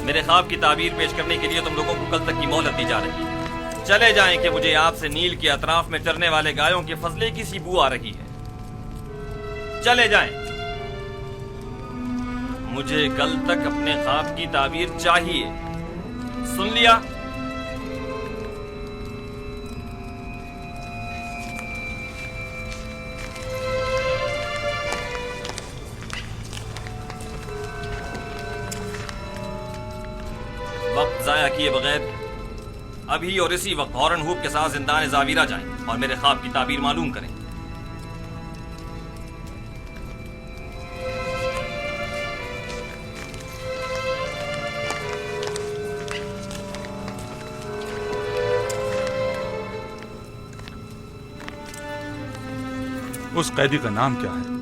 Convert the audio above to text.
मेरे ख्वाब की ताबीर पेश करने के लिए तुम लोगों को कल तक की मोहलत दी जा रही है। चले जाएं कि मुझे आपसे नील के अतराफ में चरने वाले गायों के फजले की सी बू आ रही है। चले जाएं। मुझे कल तक अपने ख्वाब की ताबीर चाहिए। सुन लिया? वक्त जाया किए बगैर अभी और इसी वक्त हॉर्न हुप के साथ जिंदान जावीरा जाएं और मेरे ख्वाब की ताबीर मालूम करें। उस कैदी का नाम क्या है?